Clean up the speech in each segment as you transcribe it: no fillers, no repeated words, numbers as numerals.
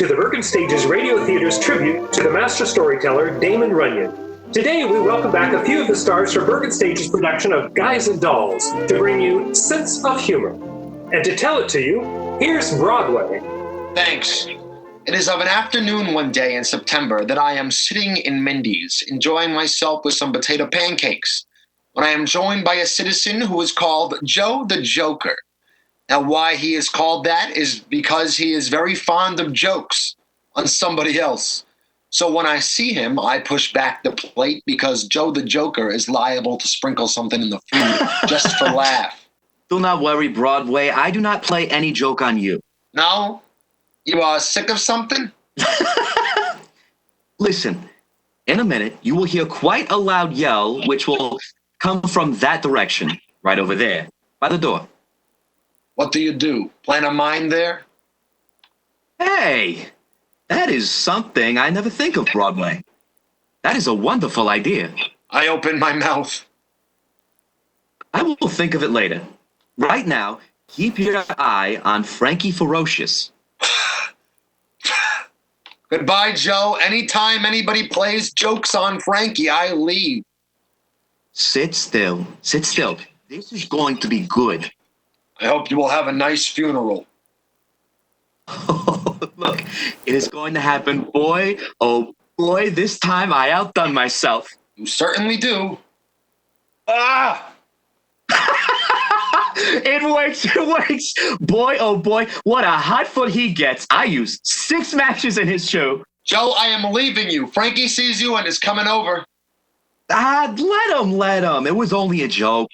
to the Bergen Stage's Radio Theater's tribute to the master storyteller Damon Runyon. Today, we welcome back a few of the stars from Bergen Stage's production of Guys and Dolls to bring you Sense of Humor. And to tell it to you, here's Broadway. Thanks. It is of an afternoon one day in September that I am sitting in Mindy's, enjoying myself with some potato pancakes, when I am joined by a citizen who is called Joe the Joker. Now, why he is called that is because he is very fond of jokes on somebody else. So when I see him, I push back the plate because Joe the Joker is liable to sprinkle something in the food just for laugh. Do not worry, Broadway. I do not play any joke on you. No? You are sick of something? Listen, in a minute, you will hear quite a loud yell, which will come from that direction, right over there, by the door. What do you do? Plant a mine there? Hey, that is something I never think of, Broadway. That is a wonderful idea. I open my mouth. I will think of it later. Right now, keep your eye on Frankie Ferocious. Goodbye, Joe. Anytime anybody plays jokes on Frankie, I leave. Sit still. Sit still. This is going to be good. I hope you will have a nice funeral. Oh, look, it is going to happen, boy. Oh, boy, this time I outdone myself. You certainly do. Ah! It works. Boy, oh boy, what a hot foot he gets. I used 6 matches in his shoe. Joe, I am leaving you. Frankie sees you and is coming over. Let him. It was only a joke.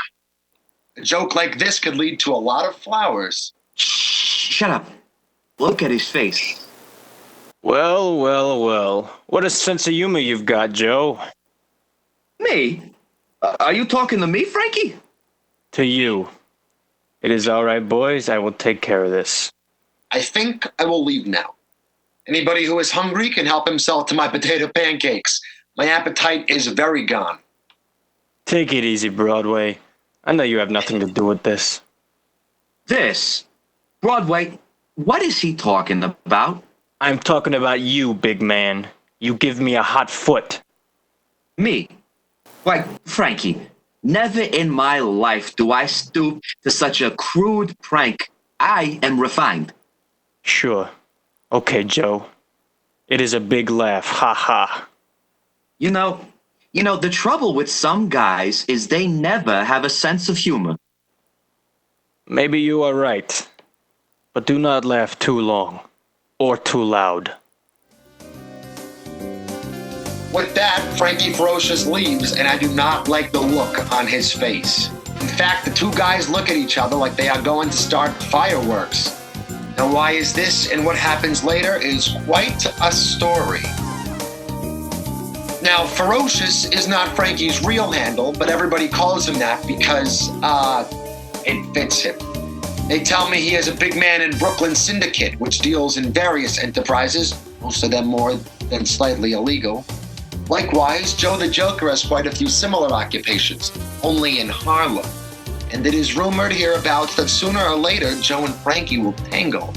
A joke like this could lead to a lot of flowers. Shut up. Look at his face. Well. What a sense of humor you've got, Joe. Me? Are you talking to me, Frankie? To you. It is all right, boys. I will take care of this. I think I will leave now. Anybody who is hungry can help himself to my potato pancakes. My appetite is very gone. Take it easy, Broadway. I know you have nothing to do with this. This? Broadway, what is he talking about? I'm talking about you, big man. You give me a hot foot. Me? Why, Frankie, never in my life do I stoop to such a crude prank. I am refined. Sure. Okay, Joe. It is a big laugh. Ha ha. You know, the trouble with some guys is they never have a sense of humor. Maybe you are right. But do not laugh too long. Or too loud. With that, Frankie Ferocious leaves, and I do not like the look on his face. In fact, the two guys look at each other like they are going to start fireworks. Now, why is this and what happens later is quite a story. Now, Ferocious is not Frankie's real handle, but everybody calls him that because, it fits him. They tell me he is a big man in Brooklyn Syndicate, which deals in various enterprises, most of them more than slightly illegal. Likewise, Joe the Joker has quite a few similar occupations, only in Harlem. And it is rumored hereabouts that sooner or later, Joe and Frankie will tangle.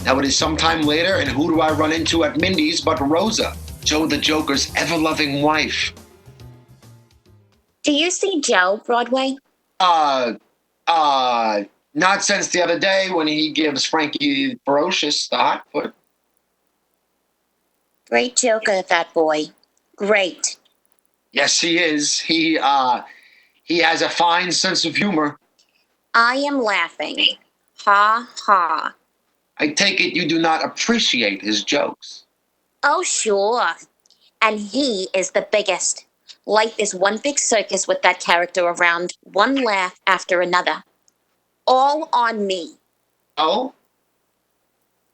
Now it is sometime later, and who do I run into at Mindy's but Rosa, Joe the Joker's ever-loving wife. Do you see Joe, Broadway? Not since the other day when he gives Frankie Ferocious the hot foot. Great joker, that boy. Great. Yes, he is. He has a fine sense of humor. I am laughing. Ha ha. I take it you do not appreciate his jokes. Oh, sure. And he is the biggest. Life is one big circus with that character around, one laugh after another. All on me. Oh?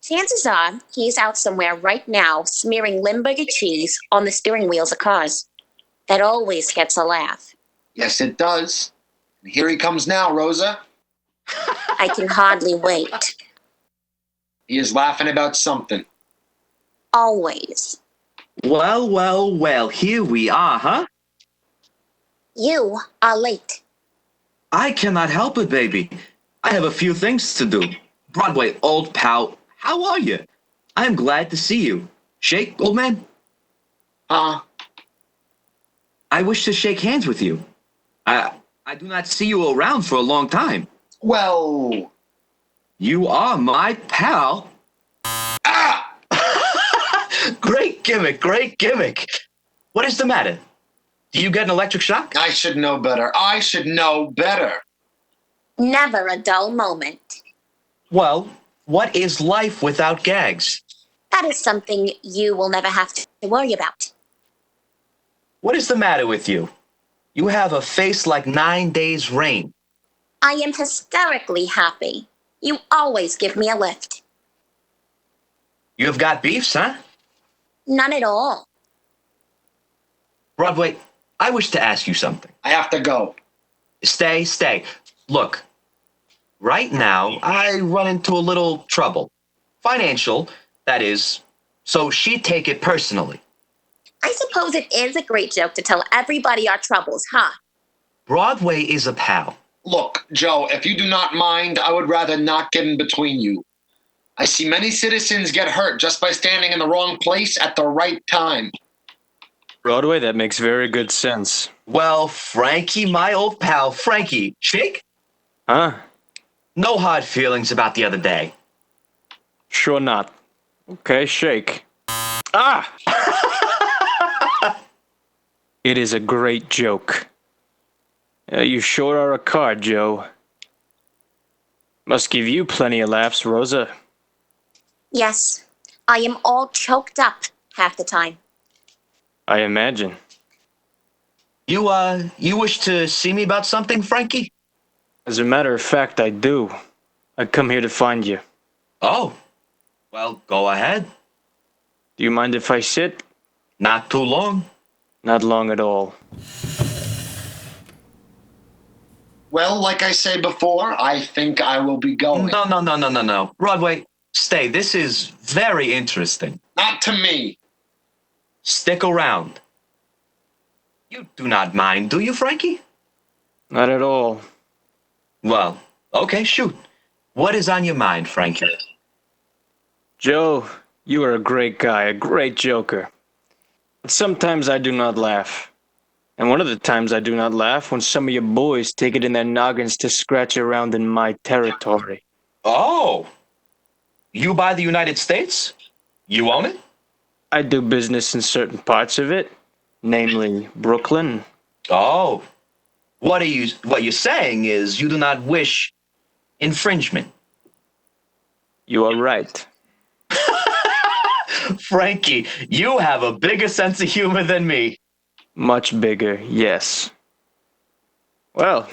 Chances are he's out somewhere right now smearing Limburger cheese on the steering wheels of cars. That always gets a laugh. Yes, it does. And here he comes now, Rosa. I can hardly wait. He is laughing about something. Always. Well, here we are, huh? You are late. I cannot help it, baby. I have a few things to do. Broadway, old pal, how are you? I'm glad to see you. Shake, old man? Huh? I wish to shake hands with you. I do not see you around for a long time. Well, You are my pal. ah! Great gimmick, great gimmick. What is the matter? Do you get an electric shock? I should know better. I should know better. Never a dull moment. Well, what is life without gags? That is something you will never have to worry about. What is the matter with you? You have a face like 9 days' rain. I am hysterically happy. You always give me a lift. You have got beefs, huh? None at all. Broadway, I wish to ask you something. I have to go. Stay. Look, right now, I run into a little trouble. Financial, that is. So she'd take it personally. I suppose it is a great joke to tell everybody our troubles, huh? Broadway is a pal. Look, Joe, if you do not mind, I would rather not get in between you. I see many citizens get hurt just by standing in the wrong place at the right time. Broadway, that makes very good sense. Well, Frankie, my old pal, Frankie, shake? Huh? No hard feelings about the other day. Sure not. Okay, shake. Ah! It is a great joke. You sure are a card, Joe. Must give you plenty of laughs, Rosa. Yes, I am all choked up half the time. I imagine. You wish to see me about something, Frankie? As a matter of fact, I do. I come here to find you. Oh, well, go ahead. Do you mind if I sit? Not too long. Not long at all. Well, like I said before, I think I will be going. No. Broadway, stay. This is very interesting. Not to me. Stick around. You do not mind, do you, Frankie? Not at all. Well, okay, shoot. What is on your mind, Frankie? Joe, you are a great guy, a great joker. But sometimes I do not laugh. And one of the times I do not laugh when some of your boys take it in their noggins to scratch around in my territory. Oh, you buy the United States? You own it? I do business in certain parts of it, namely Brooklyn. Oh, what you're saying is you do not wish infringement. You are right. Frankie, you have a bigger sense of humor than me. Much bigger, yes. Well,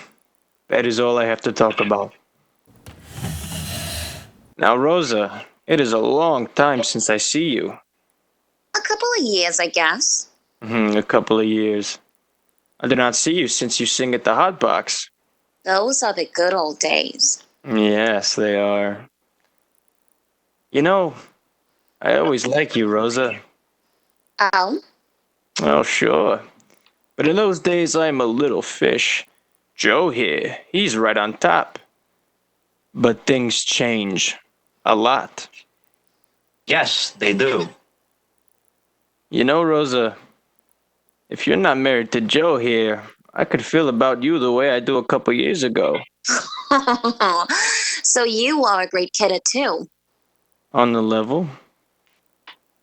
that is all I have to talk about. Now, Rosa, it is a long time since I see you. A couple of years, I guess. A couple of years. I did not see you since you sing at the Hot Box. Those are the good old days. Yes, they are. You know, I always like you, Rosa. Oh? Oh, sure. But in those days, I'm a little fish. Joe here, he's right on top. But things change. A lot. Yes, they do. You know, Rosa, if you're not married to Joe here, I could feel about you the way I do a couple years ago. So you are a great kidder, too. On the level?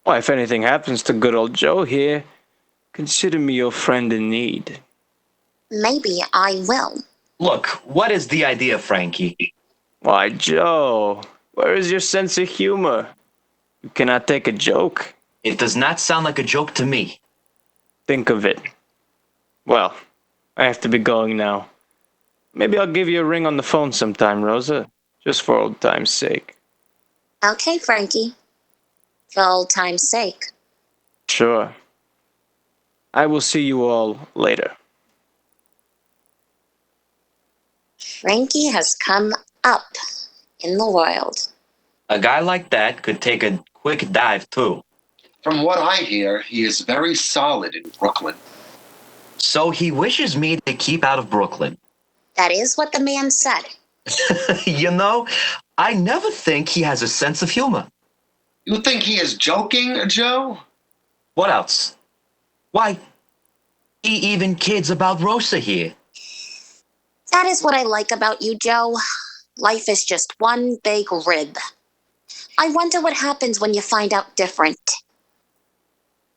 Why, if anything happens to good old Joe here, consider me your friend in need. Maybe I will. Look, what is the idea, Frankie? Why, Joe, where is your sense of humor? You cannot take a joke. It does not sound like a joke to me. Think of it. Well, I have to be going now. Maybe I'll give you a ring on the phone sometime, Rosa, just for old time's sake. Okay, Frankie. For old time's sake. Sure. I will see you all later. Frankie has come up in the world. A guy like that could take a quick dive, too. From what I hear, he is very solid in Brooklyn. So he wishes me to keep out of Brooklyn. That is what the man said. You know, I never think he has a sense of humor. You think he is joking, Joe? What else? Why, he even kids about Rosa here. That is what I like about you, Joe. Life is just one big rib. I wonder what happens when you find out different.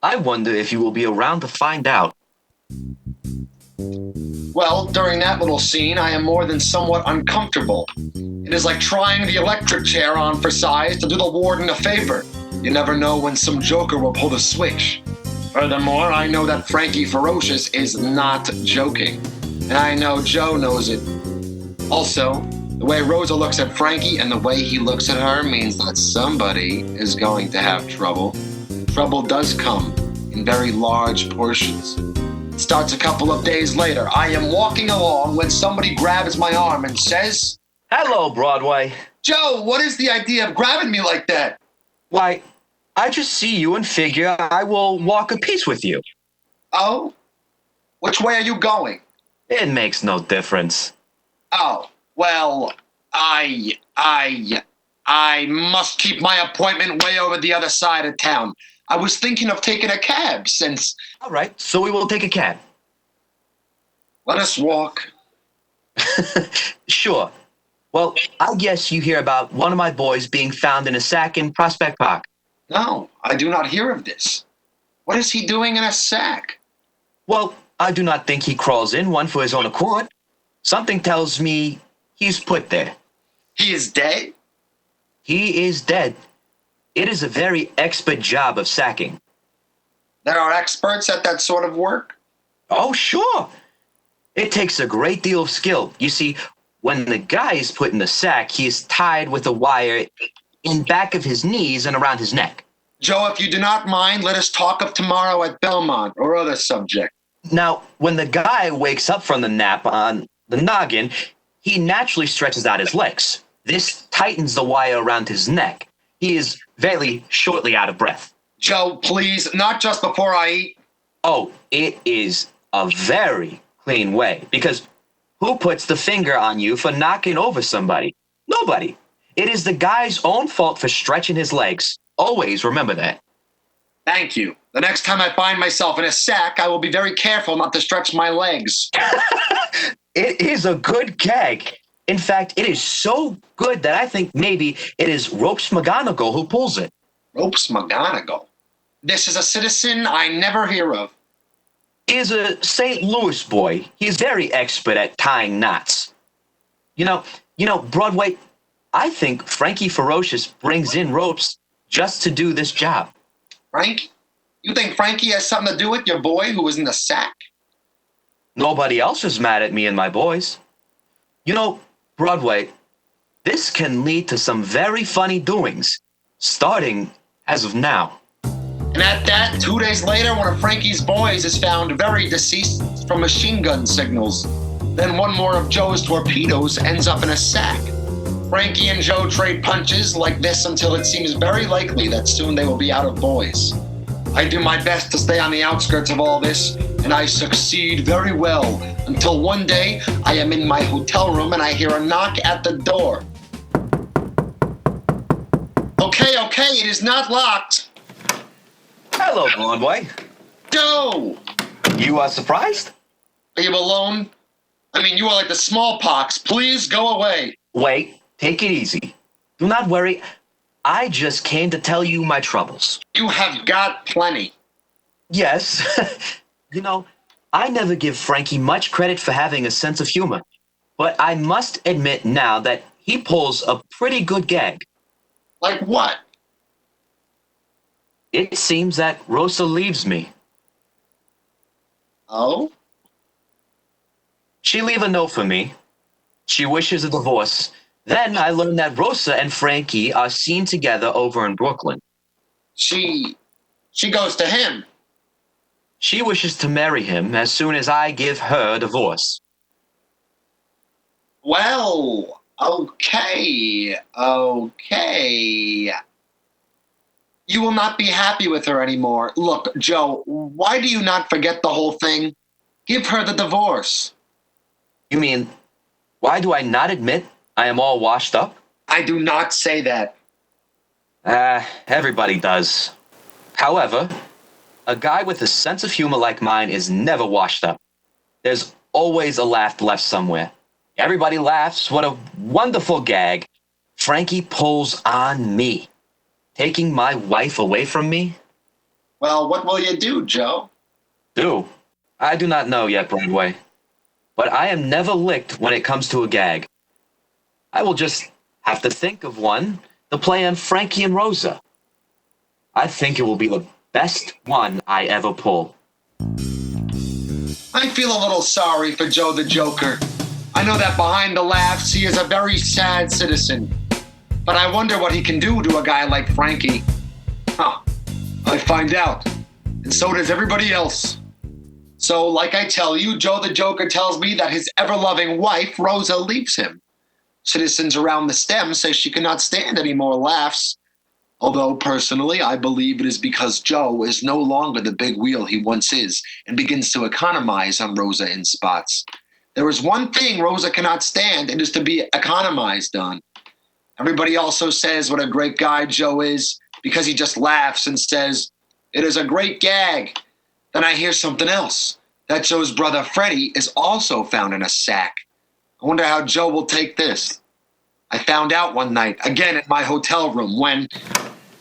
I wonder if you will be around to find out. Well, during that little scene, I am more than somewhat uncomfortable. It is like trying the electric chair on for size to do the warden a favor. You never know when some joker will pull the switch. Furthermore, I know that Frankie Ferocious is not joking. And I know Joe knows it. Also, the way Rosa looks at Frankie and the way he looks at her means that somebody is going to have trouble. Trouble does come in very large portions. It starts a couple of days later. I am walking along when somebody grabs my arm and says, Hello, Broadway. Joe, what is the idea of grabbing me like that? Why, I just see you and figure I will walk a piece with you. Oh? Which way are you going? It makes no difference. Oh, well, I must keep my appointment way over the other side of town. I was thinking of taking a cab since... All right, so we will take a cab. Let us walk. Sure. Well, I guess you hear about one of my boys being found in a sack in Prospect Park. No, I do not hear of this. What is he doing in a sack? Well, I do not think he crawls in one for his own accord. Something tells me he's put there. He is dead? He is dead. It is a very expert job of sacking. There are experts at that sort of work? Oh, sure. It takes a great deal of skill. You see, when the guy is put in the sack, he is tied with a wire in back of his knees and around his neck. Joe, if you do not mind, let us talk of tomorrow at Belmont or other subject. Now, when the guy wakes up from the nap on the noggin, he naturally stretches out his legs. This tightens the wire around his neck. He is very shortly out of breath. Joe, please, not just before I eat. Oh, it is a very clean way, because who puts the finger on you for knocking over somebody? Nobody. It is the guy's own fault for stretching his legs. Always remember that. Thank you. The next time I find myself in a sack, I will be very careful not to stretch my legs. It is a good gag. In fact, it is so good that I think maybe it is Ropes McGonagall who pulls it. Ropes McGonagall. This is a citizen I never hear of. He is a St. Louis boy. He is very expert at tying knots. You know, Broadway, I think Frankie Ferocious brings in ropes just to do this job. Frank? You think Frankie has something to do with your boy who was in the sack? Nobody else is mad at me and my boys. You know, Broadway, this can lead to some very funny doings, starting as of now. And at that, 2 days later, one of Frankie's boys is found very deceased from machine gun signals. Then one more of Joe's torpedoes ends up in a sack. Frankie and Joe trade punches like this until it seems very likely that soon they will be out of boys. I do my best to stay on the outskirts of all this, and I succeed very well until one day I am in my hotel room and I hear a knock at the door. Okay, it is not locked. Hello, Broadway. Joe! You are surprised? Are you alone? I mean, you are like the smallpox. Please go away. Wait, take it easy. Do not worry. I just came to tell you my troubles. You have got plenty. Yes. You know, I never give Frankie much credit for having a sense of humor, but I must admit now that he pulls a pretty good gag. Like what? It seems that Rosa leaves me. Oh? She leave a note for me. She wishes a divorce. Then I learn that Rosa and Frankie are seen together over in Brooklyn. She goes to him. She wishes to marry him as soon as I give her a divorce. Well, okay. You will not be happy with her anymore. Look, Joe, why do you not forget the whole thing? Give her the divorce. You mean, why do I not admit I am all washed up? I do not say that. Everybody does. However, a guy with a sense of humor like mine is never washed up. There's always a laugh left somewhere. Everybody laughs. What a wonderful gag. Frankie pulls on me, taking my wife away from me. Well, what will you do, Joe? I do not know yet, Broadway. But I am never licked when it comes to a gag. I will just have to think of one to play on Frankie and Rosa. I think it will be the best one I ever pull. I feel a little sorry for Joe the Joker. I know that behind the laughs, he is a very sad citizen. But I wonder what he can do to a guy like Frankie. I find out. And so does everybody else. So, like I tell you, Joe the Joker tells me that his ever-loving wife, Rosa, leaves him. Citizens around the stem say she cannot stand any more laughs. Although, personally, I believe it is because Joe is no longer the big wheel he once is and begins to economize on Rosa in spots. There is one thing Rosa cannot stand, and is to be economized on. Everybody also says what a great guy Joe is because he just laughs and says, "It is a great gag." Then I hear something else. That Joe's brother Freddie is also found in a sack. I wonder how Joe will take this. I found out one night, again at my hotel room, when...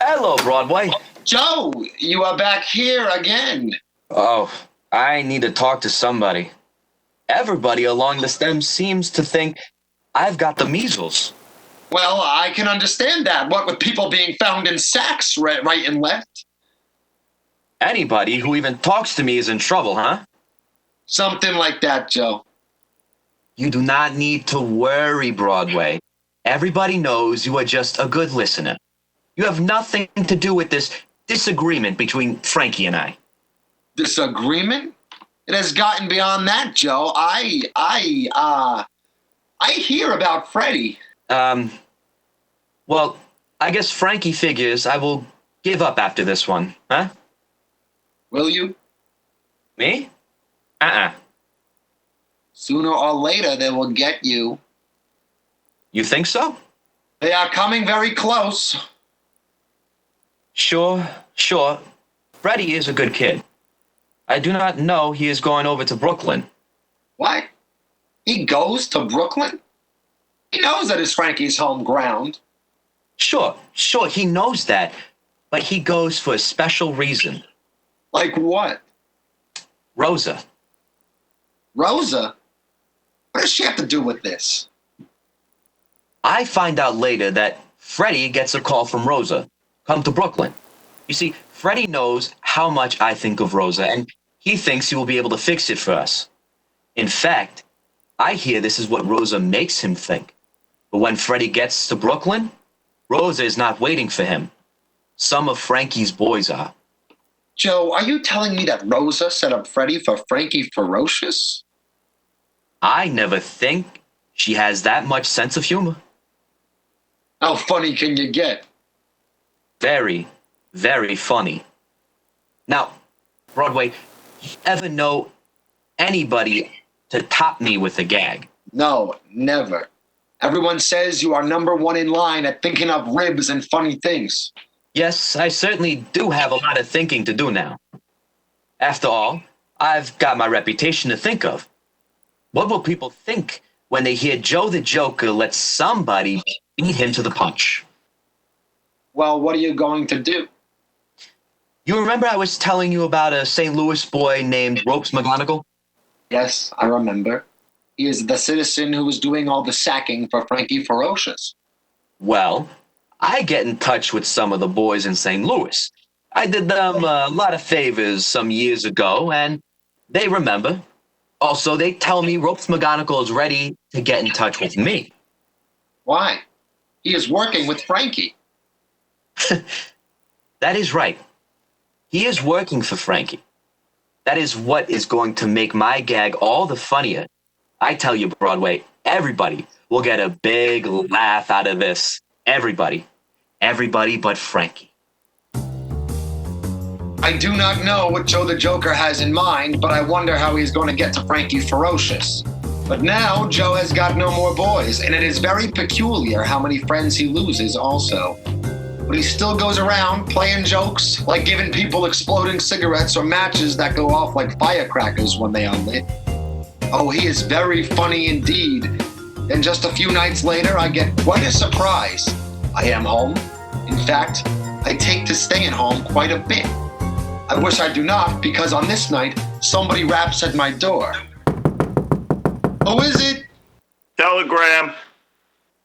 Hello, Broadway. Joe, you are back here again. Oh, I need to talk to somebody. Everybody along the stem seems to think I've got the measles. Well, I can understand that. What with people being found in sacks right and left. Anybody who even talks to me is in trouble, huh? Something like that, Joe. You do not need to worry, Broadway. Everybody knows you are just a good listener. You have nothing to do with this disagreement between Frankie and I. Disagreement? It has gotten beyond that, Joe. I hear about Freddie. Well, I guess Frankie figures I will give up after this one, huh? Will you? Me? Sooner or later, they will get you. You think so? They are coming very close. Sure. Freddie is a good kid. I do not know he is going over to Brooklyn. What? He goes to Brooklyn? He knows that it's Frankie's home ground. Sure, he knows that, but he goes for a special reason. Like what? Rosa. Rosa? What does she have to do with this? I find out later that Freddie gets a call from Rosa. Come to Brooklyn. You see, Freddie knows how much I think of Rosa, and he thinks he will be able to fix it for us. In fact, I hear this is what Rosa makes him think. But when Freddie gets to Brooklyn, Rosa is not waiting for him. Some of Frankie's boys are. Joe, are you telling me that Rosa set up Freddie for Frankie Ferocious? I never think she has that much sense of humor. How funny can you get? Very, very funny. Now, Broadway, you ever know anybody to top me with a gag? No, never. Everyone says you are number one in line at thinking up ribs and funny things. Yes, I certainly do have a lot of thinking to do now. After all, I've got my reputation to think of. What will people think when they hear Joe the Joker let somebody beat him to the punch? Well, what are you going to do? You remember I was telling you about a St. Louis boy named Ropes McGonagall? Yes, I remember. He is the citizen who was doing all the sacking for Frankie Ferocious. Well, I get in touch with some of the boys in St. Louis. I did them a lot of favors some years ago, and they remember. Also, they tell me Ropes McGonagall is ready to get in touch with me. Why? He is working with Frankie. That is right. He is working for Frankie. That is what is going to make my gag all the funnier. I tell you, Broadway, everybody will get a big laugh out of this. Everybody. Everybody but Frankie. I do not know what Joe the Joker has in mind, but I wonder how he's going to get to Frankie Ferocious. But now Joe has got no more boys, and it is very peculiar how many friends he loses also. but he still goes around playing jokes, like giving people exploding cigarettes or matches that go off like firecrackers when they are lit. Oh, he is very funny indeed. Then just a few nights later, I get quite a surprise. I am home. In fact, I take to staying home quite a bit. I wish I do not, because on this night, somebody raps at my door. Who is it? Telegram.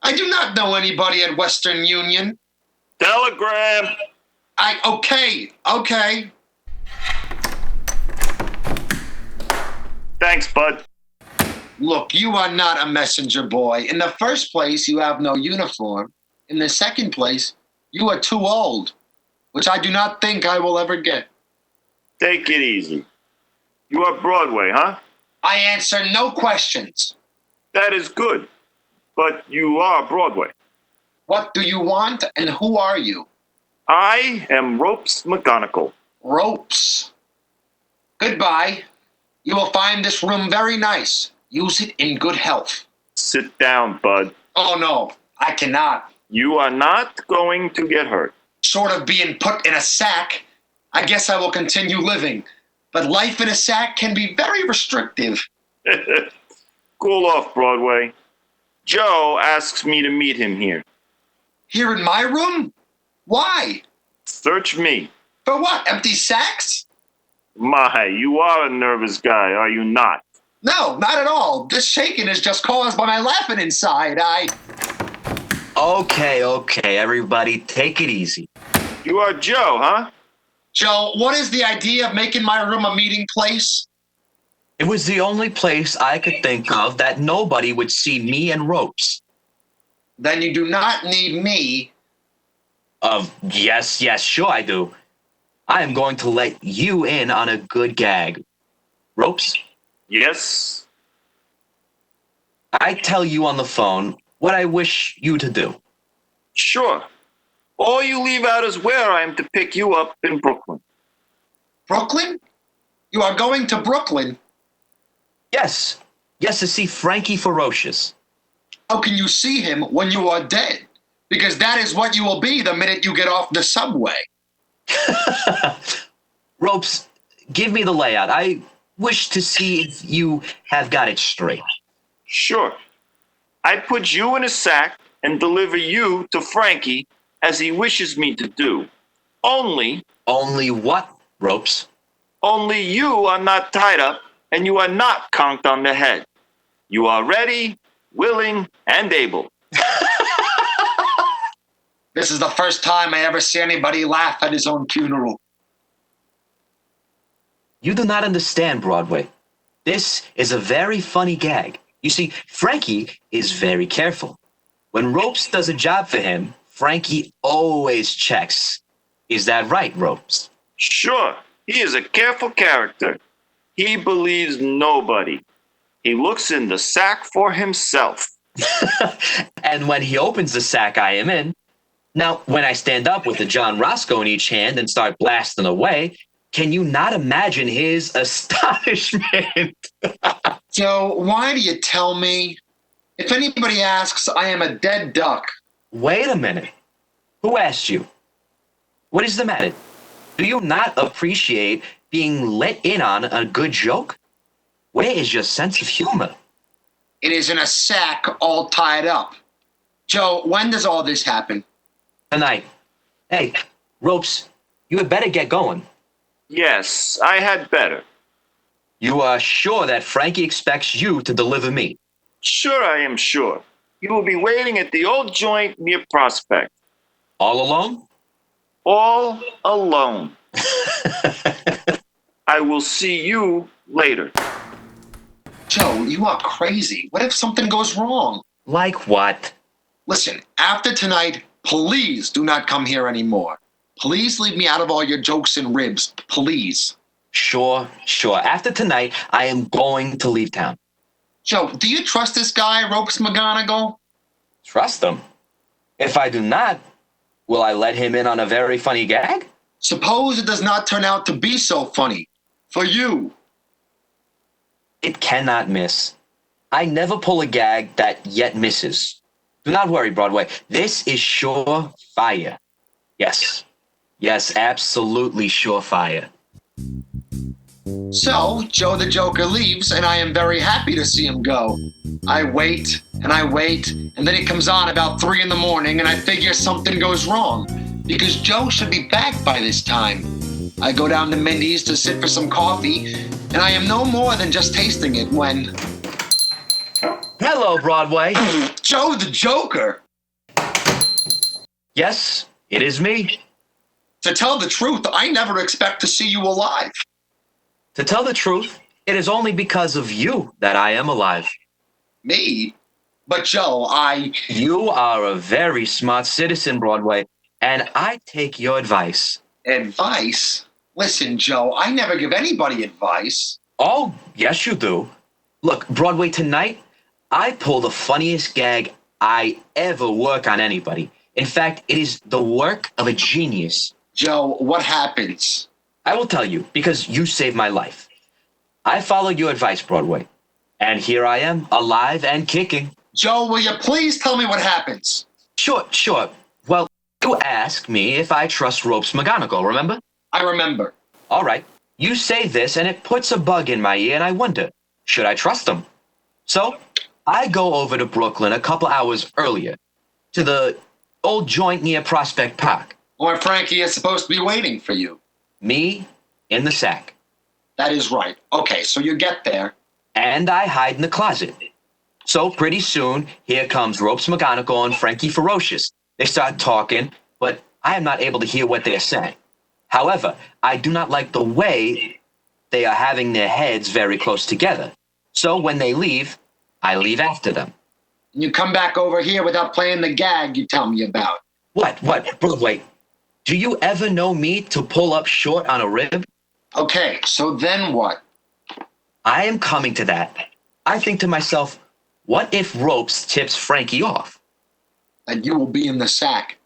I do not know anybody at Western Union. Telegram. Okay. Thanks, bud. Look, you are not a messenger boy. In the first place, you have no uniform. In the second place, you are too old, which I do not think I will ever get. Take it easy. You are Broadway, huh? I answer no questions. That is good. But you are Broadway. What do you want, and who are you? I am Ropes McGonagall. Ropes. Goodbye. You will find this room very nice. Use it in good health. Sit down, bud. Oh, no, I cannot. You are not going to get hurt. Sort of being put in a sack. I guess I will continue living. But life in a sack can be very restrictive. Cool off, Broadway. Joe asks me to meet him here. Here in my room? Why? Search me. For what, empty sacks? My, you are a nervous guy, are you not? No, not at all. This shaking is just caused by my laughing inside. Okay, everybody, take it easy. You are Joe, huh? Joe, what is the idea of making my room a meeting place? It was the only place I could think of that nobody would see me and Ropes. Then you do not need me. Yes, sure I do. I am going to let you in on a good gag. Ropes? Yes. I tell you on the phone what I wish you to do. Sure. All you leave out is where I am to pick you up in Brooklyn. Brooklyn? You are going to Brooklyn? Yes, to see Frankie Ferocious. How can you see him when you are dead? Because that is what you will be the minute you get off the subway. Ropes, give me the layout. I wish to see if you have got it straight. Sure. I put you in a sack and deliver you to Frankie as he wishes me to do. Only what, Ropes? only you are not tied up and you are not conked on the head. You are ready, willing, and able. This is the first time I ever see anybody laugh at his own funeral. You do not understand, Broadway. This is a very funny gag. You see, Frankie is very careful. When Ropes does a job for him, Frankie always checks. Is that right, Ropes? Sure, he is a careful character. He believes nobody. He looks in the sack for himself. And when he opens the sack I am in, now, when I stand up with the John Roscoe in each hand and start blasting away, can you not imagine his astonishment? Joe, why do you tell me? If anybody asks, I am a dead duck. Wait a minute. Who asked you? What is the matter? Do you not appreciate being let in on a good joke? Where is your sense of humor? It is in a sack all tied up. Joe, when does all this happen? Tonight. Hey, Ropes, you had better get going. Yes, I had better. You are sure that Frankie expects you to deliver me? Sure, I am sure. He will be waiting at the old joint near Prospect. All alone? All alone. I will see you later. Joe, you are crazy. What if something goes wrong? Like what? Listen, after tonight, please do not come here anymore. Please leave me out of all your jokes and ribs. Please. Sure. After tonight, I am going to leave town. Joe, do you trust this guy, Ropes McGonagall? Trust him? If I do not, will I let him in on a very funny gag? Suppose it does not turn out to be so funny. For you. It cannot miss. I never pull a gag that yet misses. Do not worry, Broadway. This is sure fire. Yes. Yes, absolutely surefire. So, Joe the Joker leaves, and I am very happy to see him go. I wait, and I wait, and then he comes on about 3 in the morning, and I figure something goes wrong, because Joe should be back by this time. I go down to Mindy's to sit for some coffee, and I am no more than just tasting it when... Hello, Broadway. Joe the Joker! Yes, it is me. To tell the truth, I never expect to see you alive. To tell the truth, it is only because of you that I am alive. Me? But Joe, You are a very smart citizen, Broadway, and I take your advice. Advice? Listen, Joe, I never give anybody advice. Oh, yes, you do. Look, Broadway, tonight, I pull the funniest gag I ever work on anybody. In fact, it is the work of a genius. Joe, what happens? I will tell you, because you saved my life. I followed your advice, Broadway, and here I am, alive and kicking. Joe, will you please tell me what happens? Sure. Well, you asked me if I trust Ropes McGonagall, remember? I remember. All right. You say this, and it puts a bug in my ear, and I wonder, should I trust them? So, I go over to Brooklyn a couple hours earlier, to the old joint near Prospect Park. Or Frankie is supposed to be waiting for you. Me in the sack. That is right. Okay, so you get there. And I hide in the closet. So pretty soon, here comes Ropes McGonagall and Frankie Ferocious. They start talking, but I am not able to hear what they are saying. However, I do not like the way they are having their heads very close together. So when they leave, I leave after them. And you come back over here without playing the gag you tell me about. What? Broadway, do you ever know me to pull up short on a rib? Okay, so then what? I am coming to that. I think to myself, what if Ropes tips Frankie off? And you will be in the sack.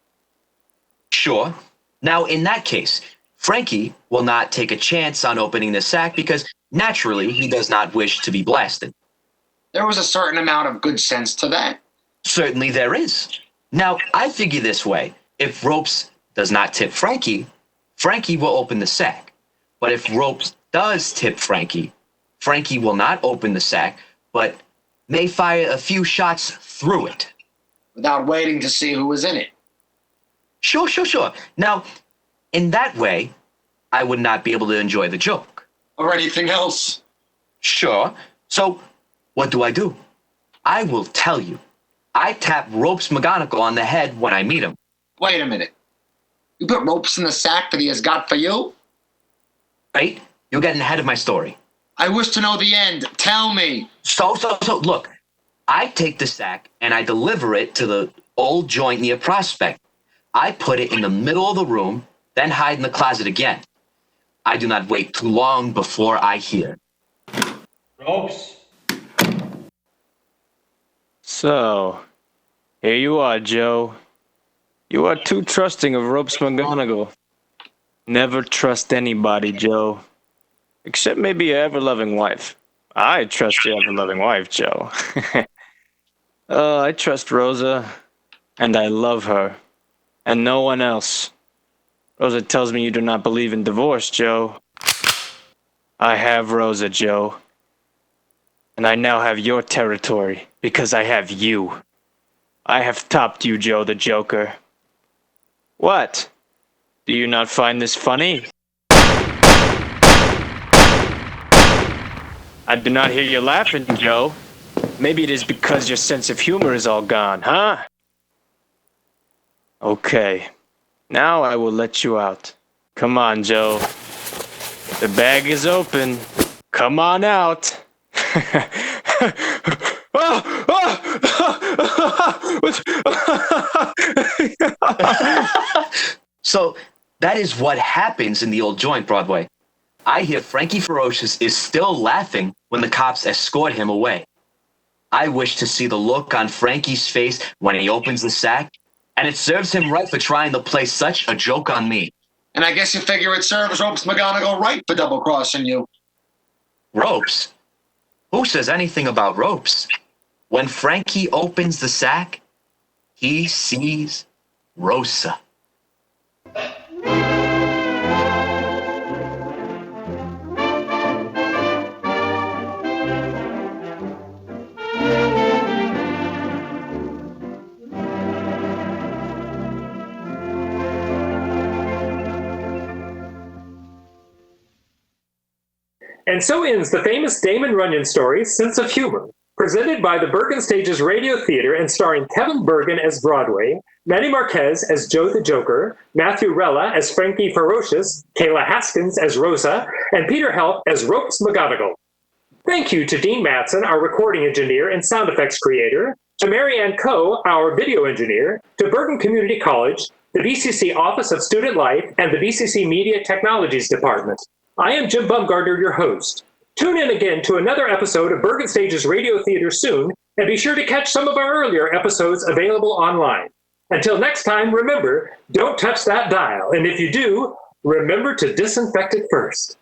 Sure. Now, in that case, Frankie will not take a chance on opening the sack because naturally he does not wish to be blasted. There was a certain amount of good sense to that. Certainly there is. Now, I figure this way. If Ropes does not tip Frankie, Frankie will open the sack. But if Ropes does tip Frankie, Frankie will not open the sack, but may fire a few shots through it. Without waiting to see who was in it. Sure. Now, in that way, I would not be able to enjoy the joke. Or anything else. Sure. So, what do? I will tell you. I tap Ropes McGonagall on the head when I meet him. Wait a minute. You put Ropes in the sack that he has got for you? Right? You're getting ahead of my story. I wish to know the end. Tell me. So, look. I take the sack and I deliver it to the old joint near Prospect. I put it in the middle of the room, then hide in the closet again. I do not wait too long before I hear. Ropes. So, here you are, Joe. You are too trusting of Ropes McGonagall. Never trust anybody, Joe. Except maybe your ever-loving wife. I trust your ever-loving wife, Joe. I trust Rosa, and I love her, and no one else. Rosa tells me you do not believe in divorce, Joe. I have Rosa, Joe. And I now have your territory, because I have you. I have topped you, Joe the Joker. What? Do you not find this funny? I do not hear you laughing, Joe. Maybe it is because your sense of humor is all gone, huh? Okay. Now I will let you out. Come on, Joe. The bag is open. Come on out. So, that is what happens in the old joint, Broadway. I hear Frankie Ferocious is still laughing when the cops escort him away. I wish to see the look on Frankie's face when he opens the sack, and it serves him right for trying to play such a joke on me. And I guess you figure it serves Ropes McGonagall right for double-crossing you. Ropes? Who says anything about Ropes? When Frankie opens the sack, he sees Rosa. And so ends the famous Damon Runyon story, Sense of Humor, presented by the Bergen Stages Radio Theater and starring Kevin Bergen as Broadway, Manny Marquez as Joe the Joker, Matthew Rella as Frankie Ferocious, Kayla Haskins as Rosa, and Peter Help as Ropes McGonagall. Thank you to Dean Matson, our recording engineer and sound effects creator, to Marianne Coe, our video engineer, to Bergen Community College, the BCC Office of Student Life, and the BCC Media Technologies Department. I am Jim Bumgardner, your host. Tune in again to another episode of Bergen Stages Radio Theater soon, and be sure to catch some of our earlier episodes available online. Until next time, remember, don't touch that dial, and if you do, remember to disinfect it first.